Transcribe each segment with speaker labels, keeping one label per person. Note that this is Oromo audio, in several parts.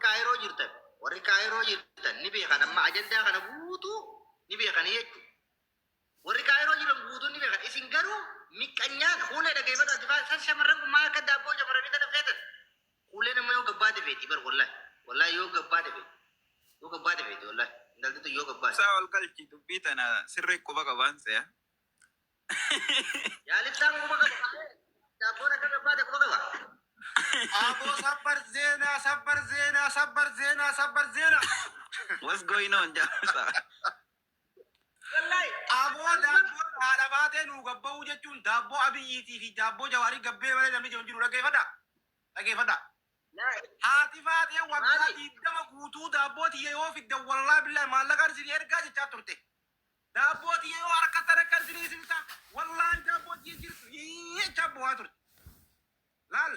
Speaker 1: warri kaayiroo jirtan ni beekan amma ajandaa kana guutuu ni beekan jechuudha. Warri kaayiroo jiran guutuu ni beekan isin garuu miqqanyaan fuula dhageeffatu ati faa shamarran kun maal akka daabboo shamarranii kana feetan fuulee nama yoo gabbaate feeti bar wallahi yoo gabbaate feeti wallahi intaltitu yoo gabbaate.
Speaker 2: Saa ol galchi dubbii tana sirrii quba qabaan se'a.
Speaker 1: Yaalittaan quba qaba daabboon akka gabbaate quba qaba.
Speaker 3: Abo sabar zena.
Speaker 2: What's going on, Jamsa?
Speaker 1: Wallahi
Speaker 3: Abo dabbo haadha baatee nu gabba'uu jechuun dabboo abiyyiitii fi dabboo jawaarii gabbee malee namni jiru dhageeffadha. Haati baatee waggaa 20 guutuu dabbooti yoo fidda wallahi billahi maallaqaan isin ergaa jechaa turte. Dabbooti yoo harkatti akka isin isinta wallahi dabbooti jirtu jechaa bu'aa turte. Laal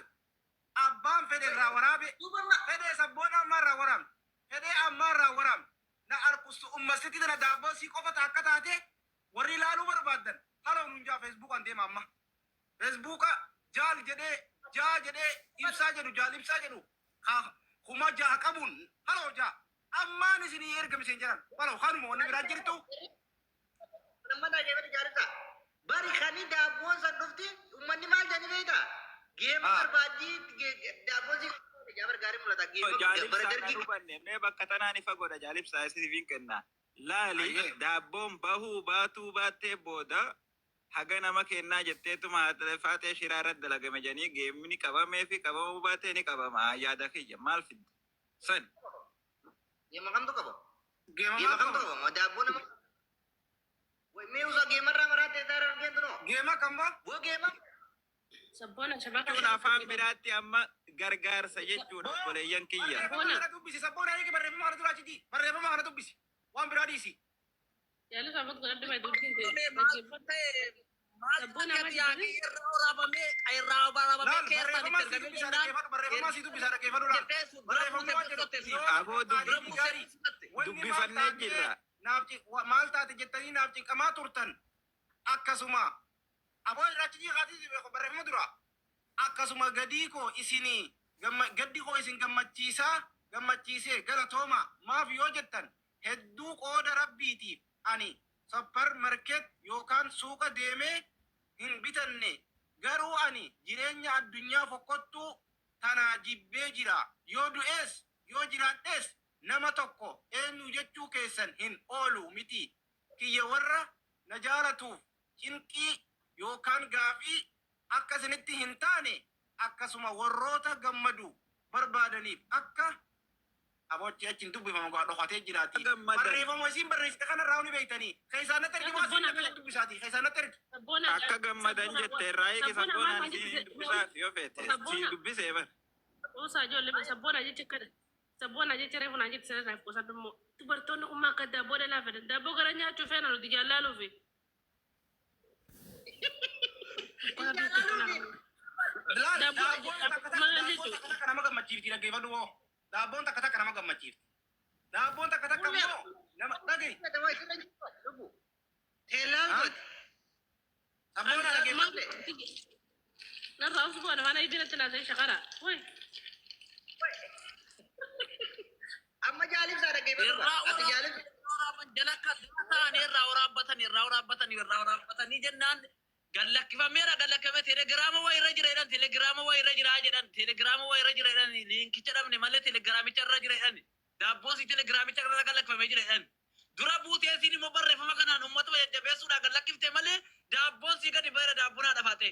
Speaker 3: abbaan fedhe irraa waraabe fedhe sabboon ammarraa waraam fedhe ammarraa waraam na arkustu ummasitti tana daabboo sii qofata akka taate warri ilaaluu barbaadan haloo nunjaa feesbuukaan deema amma feesbuuka jaal jedhee ibsaa jedhu kuma jaa qabuun haloo jaa ammaan isinii ergamisen jedhan haloo kanuma wanni biraa jirtu
Speaker 1: namada jeebani jaarisa bari kani daabboon san dhufti ummanni maal jedhani beektaa geema barbaadii daabboon si jabar gaarii mul'ata geema bara dargii
Speaker 2: mee bakka tanaan ifa godha jaalibsaa isiniifin kenna laali daabboon bahuu baatuu baattee booda haga nama kennaa jetteetuma faatee shiraa irratti dalagame jedhanii geemni qabamee fi qabamuu baatee ni qabama yaada kiyya maal fidde san
Speaker 1: geema kamtu qaba daabboo nama mee usa geemarraa maraatee taara argeentu no
Speaker 3: geema kamba
Speaker 1: boo geema
Speaker 4: Sabboona shabaka.
Speaker 2: jechuun afaan biraatti amma gargaarsa jechuudha obboleeyyan kiyya.
Speaker 3: sabboona eegi barreeffama kana duraachiti barreeffama kana dubbisi waan biraa dhiisi.
Speaker 4: Yaalu sababat godhadhu baay'ee dubbiin ta'e. Sabboona amma jaani.
Speaker 3: barreeffama asii dubbisa dhaggeeffadhuudha.
Speaker 2: Aboo dubbifannee jirra.
Speaker 3: Maal taate jettanii naaf cinqamaa turtan akkasuma aboo irraachi jiikaati barreeffama dura akkasuma gadii koo isinii gaddi koo isin gammachiisee galatooma maaf yoo jettan hedduu qooda rabbiitiif ani sappar market yookaan suuqa deemee hin bitanne garuu ani jireenya addunyaa fokkottuu tanaa jibbee jira yoo du'ees yoo jiraadhees nama tokko eenyu jechuu keessan hin oolu miti kiyya warra na jaalatuuf cinqii yookaan gaafii akka isinitti hin taane akkasuma warroota gammadu barbaadaniif akka aboochi achiin dubbifama gaa dhokatee jiraati. Barreeffama isin barreessite kanarraa ni beektanii keessaanatti ergi baasuu akka dubbisaati keessaanatti ergi.
Speaker 2: Akka gammadan jettee irraa eegi sabboonaan isin dubbisaaf yoo feete si dubbisee bar.
Speaker 4: Usaa ijoollee sabboona jecha kada. Sabboona jecha reefu naan jetti sirriidhaaf qosan immoo dubartoonni ummaa akka daabboo dhalaa fedhan daabboo gara nyaachuu feena nuti jaalaaluufi.
Speaker 3: nama gammachiifti dhaggeeffadhu hoo daabboon takka takka nama gammachiifti daabboon takka takka immoo nama dhagee
Speaker 1: teelaan godhe
Speaker 3: sabboona dhaggeeffadhu
Speaker 4: narraa usu goona waan ayibiinatti naasee shaqara way
Speaker 1: amma jaalibsaa dhaggeeffadhu ati jaalibsa
Speaker 5: jalakka taane irraa waraabbatanii jennaan gallakkifameera gallakkame telegiraama waa irra jira jedhan telegiraama waa irra jira jedhan liinkicha dhabne malee telegiraamicha irra jira jedhan daabboosi telegiraamicha irra gallakkifamee jira jedhan dura buutee siin immoo barreeffama kanaan uummata jajjabeessuudha gallakkifte malee daabboosi gadi ba'eera daabboon haadha faate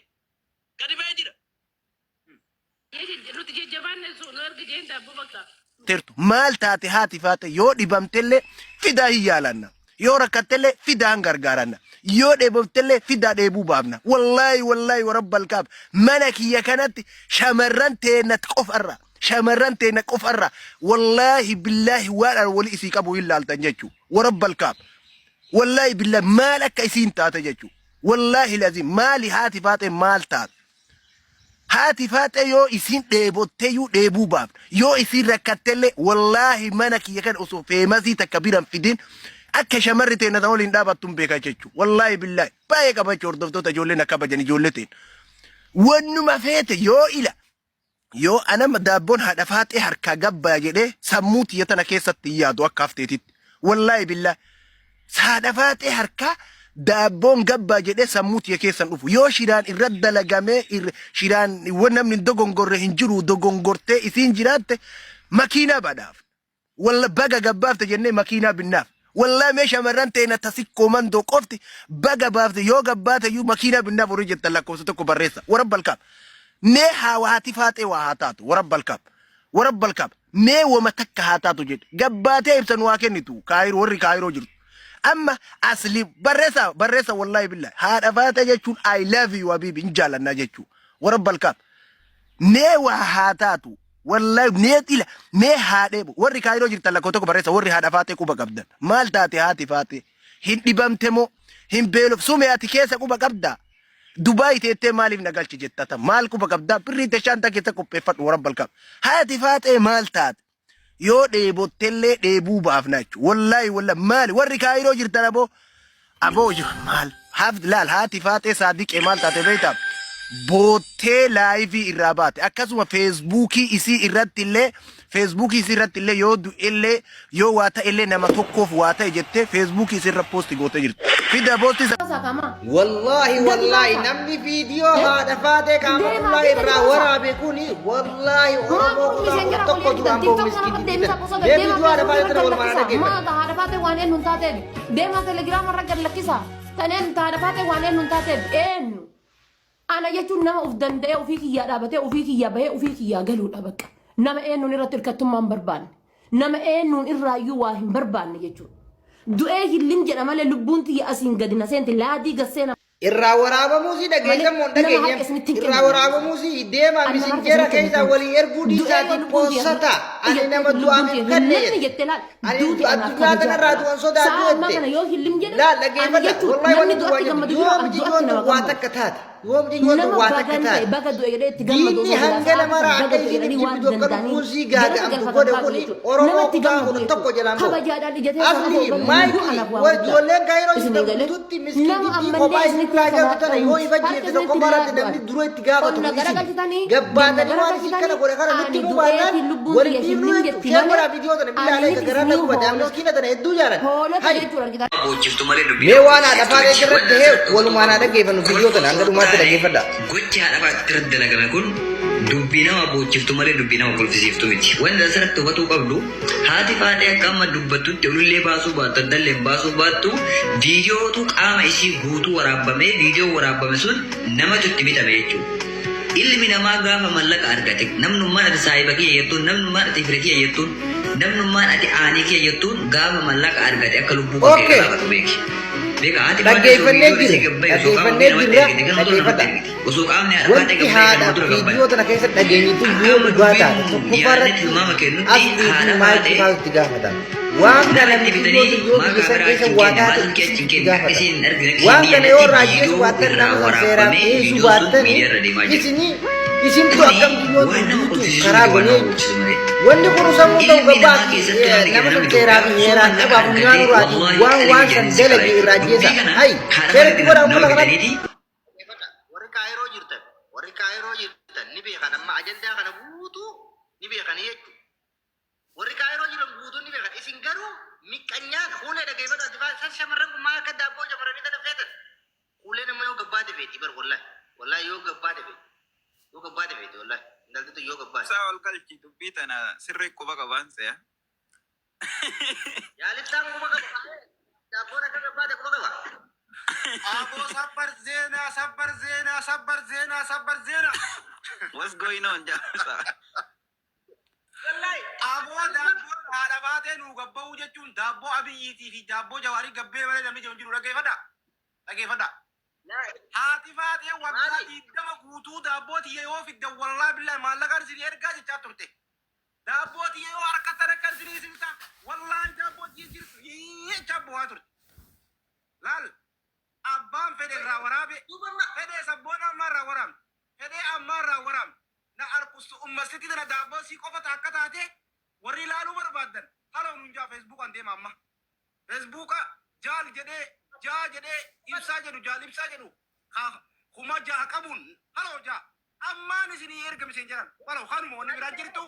Speaker 5: gadi ba'ee jira.
Speaker 4: nuti jajjabaanne sun ergi jeen daabboo bakka.
Speaker 6: maal taate haati faate yoo dhibamtellee fidaa hin yaalanna yoo rakkattellee fidaan gargaaranna yoo dheeboftellee fidaa dheebuu baafna wallaahi warabbal kaab mana kiyya kanatti shamarran teena qofarra wallaahi billaahi waan wali isii qabu hin laaltan jechuu warabbal kaab wallaahi billaahi maal akka isiin taate jechuu wallaahi lazim maali haati faate maal taate haati faate yoo isin dheebotte yu dheebuu baafna yoo isin rakkattellee wallaahi mana kiyya kan osoo feemasii takka biran fidin akka shamarri teena ta'uu waliin dhaabattuun beekaa jechuudha wallaahi billaahi baay'ee qabachuu hordoftoota ijoolleen akka bajan ijoollee ta'in wannuma feete yoo ila yoo anama daabboon haadha faaxee harkaa gabbaa jedhee sammuu tiyya tana keessatti yaadu akka hafteetitti wallaahi billaa haadha faaxee harkaa daabboon gabbaa jedhee sammuu tiyya keessan dhufu yoo shiraan irra dalagamee shiraan namni dogongorre hin jiru dogongortee isiin jiraatte makiinaa badhaaf walla baga gabbaafte jennee makiinaa binnaaf wallaahi mee shamarran teena tasikkoo mandoo qofti baga baafte yoo gabbaate iyyuu makiinaa binnaaf horii jettan lakkoofsa tokko barreessa warabba alkaab mee hawaati faaxee waa haa taatu warabba alkaab mee wama takka haa taatu jedhe gabbaatee ibsan waa kennitu kaayiroo warri kaayiroo jirtu amma asli barreessa wallahi billah haadha faaxee jechuun I love you habibi hin jaalannaa jechuu warabba alkaab mee waa haa taatu wallahi nee ila mee haadhee warri kaayiroo jirtan lakkoo tokko barreessa warri haadha faaxee quba qabdan maal taate haati faaxee hin dhibamte moo hin beelof sume ati keessa quba qabdaa Dubai teettee maaliif nagalchi jettata maal quba qabdaa birrii teshaanta keessa qopheeffadhu warabba alkaab haati faaxee maal taate yoo dheebottellee dheebuu baafna jechuudha wallahi maali warri kaayiroo jirtan aboo maal laal haati faaxee saadiqee maal taate beektaa boottee laayivii irraa baate akkasuma feesbuukii isii irratti illee yoo du'ellee yoo waa ta'ellee nama tokkoof waa ta'e jettee feesbuukii isii irra poosti gootee jirti fida poosti
Speaker 1: wallahi namni viidiyoo haadha faatee kaamatullaa irraa waraabe kuni wallahi oromoo tokko duraan boo miskiin deemni haadha faatee tana walumaa dhageeffate
Speaker 7: haadha faatee waan eenyuun taateen deemaa telegiraama irra gad lakkisa taneen haadha faatee waan eenyuun taateen eenyu ana jechuun nama uf danda'ee ofii kiyyaa dhaabatee ofii kiyyaa bahee ofii kiyyaa galuudha bakka nama eenyuun irratti hirkattummaan barbaanne nama eenyuun irraayyuu waa hin barbaanne jechuudha du'ee hillin jedha malee lubbuun tiyya asiin gadi na seente laadii gasseena
Speaker 1: irraa waraabamuusii dhageessamoon dhageenye irraa waraabamuusii deemaa misinjeera keessa walii erguu dhiisaatiin poosata ani nama du'aaf hin kanne ani addunyaa kanarraa du'an sodaatu jette laal dhageeffadha wallahi wanni du'aa yoo mijiyoon waa takka taate Wong di gua tuh watak kita. Dini hanggala mara ada di sini jibu dokter muzi gaga ampu kode kuni orang orang udah toko jalan bu. Asli main wah jualan kairo itu tutti miskin di kopai sini pelajar kita nih. Wah iba jadi itu komaran tidak di dua tiga atau misi. Gabban tadi mana sih karena kode karena nanti mu mana. Wah di dulu itu kamera video tadi bila ada kegerahan aku pada ambil kita tadi itu jalan. Hai. Mewana dapat kerat deh. Walau mana ada kevan video tadi angkat rumah
Speaker 8: gocha haadha irratti dalagame kun dubbii nama bochiftu malee dubbii nama kolfisiiftu miti. Wanti asirratti hubatuu qabdu haati faatee akka amma dubbattutti ulullee baasuu baattu addallee baasuu baattu viidiyootu qaama ishii guutuu waraabamee viidiyoo waraabame sun namatu itti bitame jechuudha. Ilmi namaa gaafa mallaqa argate namnummaan ati saahiba kiyya jettuun namnummaan ati fira kiyya jettuun namnummaan ati aanii kiyya jettuun gaafa mallaqa argate akka lubbuu bakkee gaafatu beeki.
Speaker 1: Dhaggeeffannee jirra wanti haadha viidiyoo tana keessa dhageenyitu yoo dhugaa taate tokkoffaarratti asliitii maayikii faatutti gaafatama. Waan kana viidiyoo yoo biyya keessa waa taate itti gaafatama. Waan kana yoo raajjees waattan nama seeraan dhiyeessuu baattan isintu akkam biyyoota karaa gonee wanni kun sammuu ta'uu gabbaatti nama seeraa fi heeraan dhabaaf nyaan uraati waan san dalage irraa jeessa hai seeratti godhaa uffata kanatti.
Speaker 3: Warri kaayiroo jirtan ni beekan amma ajandaa kana guutuu ni beekan jechuudha. Warri kaayiroo jiran guutuu ni beekan isin garuu miqqanyaan fuulee dhageeffata san shamarran kun maal akka daabboo shamarranii tana feetan fuulee nama yoo gabbaate feeti bar wallahi yoo gabbaate feeti. Yo gabbaate feeti wallahi intalli tun yoo gabbaate.
Speaker 2: Saa ol galchi dubbii tana sirrii quba qabaan se'a.
Speaker 3: Yaalittaan quba qaba. Daabboon akka gabbaate quba qaba.
Speaker 1: Abo sabbar zena.
Speaker 2: What's going on jaasa?
Speaker 3: Wallahi
Speaker 1: Abo daabboon haadha baatee nu gabba'uu jechuun daabboo abiyyiitii fi daabboo jawaarii gabbee malee namni jiru dhageeffadha. Haati faatee waggaa 20 guutuu daabbooti yoo fidda wallahi billahi maallaqaan isin ergaa jechaa turte. Daabbooti yoo harkatti rakkan isin simta wallahi daabbooti jirtu jechaa bu'aa turte. Laal abbaan fedhe irraa waraabe fedhe sabboon ammaa irraa waraabne fedhe ammaa irraa waraabne na arkustu ummasitti tana daabboo sii qofata akka taate warri ilaaluu barbaadan haloo nunjaa feesbuukaan deema amma. Feesbuuka jaal jedhee ibsaa jedhu jaal ibsaa jedhu kuma jaa qabuun haloo jaa
Speaker 3: ammaan isinii ergamisen jiran walaw kanuma wanni biraa jirtu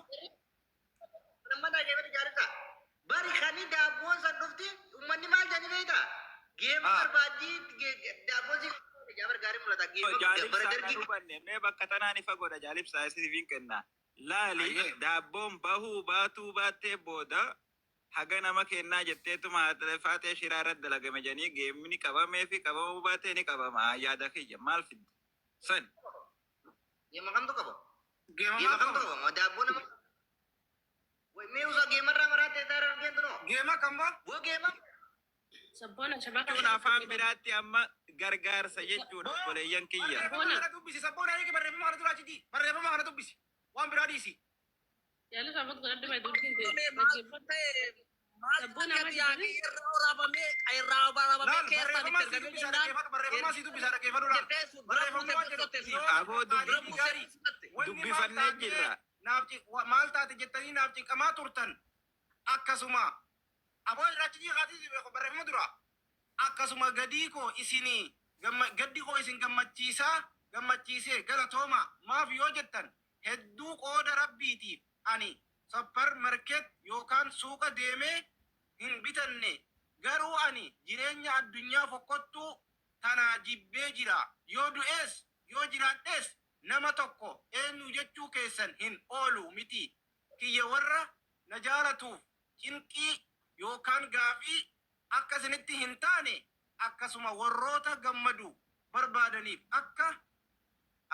Speaker 1: Nama dah game jaarita. Bari khani daabboon san dhufti ummanni maal jedhani beekta? Geema barbaadii daabboon si jabar gaarii mul'ata. Geema bara dargii.
Speaker 2: Mee bakka tanaan ifa godha jaalibsaa isiniif kenna. Laali daabboon bahuu baatuu baattee booda haga nama kennaa jetteetuma faatee shiraa irratti dalagame jedhanii geemni qabamee fi qabamuu baatee ni qabama yaada kiyya maal fidde san.
Speaker 1: Geema kamtu qaba?
Speaker 3: geema
Speaker 1: Geema kamtu qaba? Daabboon nama. Mee usaa geema irraa maraatee taara argeentu noo?
Speaker 3: geema kamba
Speaker 1: Boo geema.
Speaker 4: Sabboona shabaka.
Speaker 2: Jechuun afaan biraatti amma gargaarsa jechuudha obboleeyyan kiyya.
Speaker 3: barreeffama kana dubbisi sabboona eegi barreeffama kana duraachiti barreeffama kana dubbisi waan biraa dhiisi
Speaker 4: Yaalu sabboon kun adda baay'ee
Speaker 3: barreeffama asii dubbisa dhaggeeffadhu
Speaker 2: Aboo dubbifannee jirra.
Speaker 3: maal taate jettanii naaf cinqamaa turtan akkasuma aboo irraachi haatii barreeffama dura akkasuma gadii koo isinii gaddi koo isin gammachiisee galatooma maaf yoo jettan hedduu qooda rabbiitiif ani sappar market yookaan suuqa deemee hin bitanne garuu ani jireenya addunyaa fokkottuu tanaa jibbee jira yoo du'ees yoo jiraadhees nama tokko eenyu jechuu keessan hin oolu miti kiyya warra na jaalatuuf cinqii yookaan gaafii akka isinitti hin taane akkasuma warroota gammadu barbaadaniif akka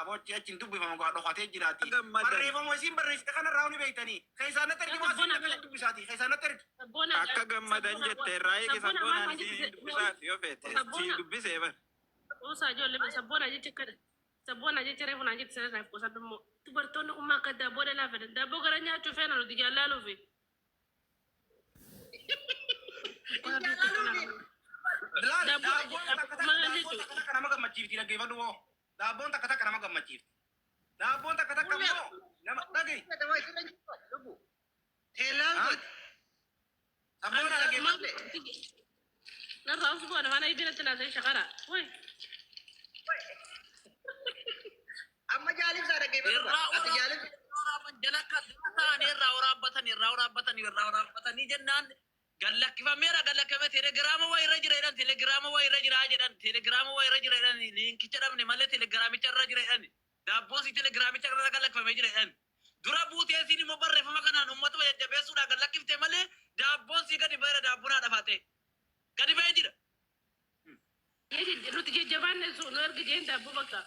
Speaker 3: abochi achin dubbifama gaa dhokatee jiraati barreeffama isin barreessite kanarraa ni beektanii keessaanatti ergi maasii dubbisaati keessaanatti ergi
Speaker 2: Akka gammadan jettee irraa eegi sabboonaan isiin dubbisaaf yoo feete sii dubbisee bara.
Speaker 4: Usaa ijoollee sabboona jecha akkadha. Sabboona jecha reefu naan jetti sirriidhaaf qosan immoo dubartoonni ummaa akka daabboo dhalaa fedhan daabboo gara nyaachuu feena nuti jaalaaluufi.
Speaker 3: nama gammachiifti dhaggeeffadhu moo daabboon takka takka nama gammachiifti daabboon takka takka immoo nama dhagee
Speaker 1: Teelaan godhe.
Speaker 3: sabboona dhaggeeffadhu
Speaker 4: Narraa usu bu'aa mana ibinatti naasee shaqara. Wai.
Speaker 1: Amma jaalibsaa dhaggeeffatu. Ati jaalibsa.
Speaker 5: irraa waraabbatanii jennaan gallakkifameera gallakkifame telegiraama waa irra jira jedhan telegiraama waa irra jira jedhan telegiraama waa irra jira jedhan liinkicha dhabne malee telegiraamicha irra jira jedhan daabboon si telegiraamicha irra gallakkifame jira jedhan dura buutee siin immoo barreeffama kanaan uummata jajjabeessuudha gallakkifte malee daabboon si gadi ba'eera daabboon haadha faate gadi ba'ee jira.
Speaker 4: Nuti jajjabaan nu ergi jeen daabboo bakka.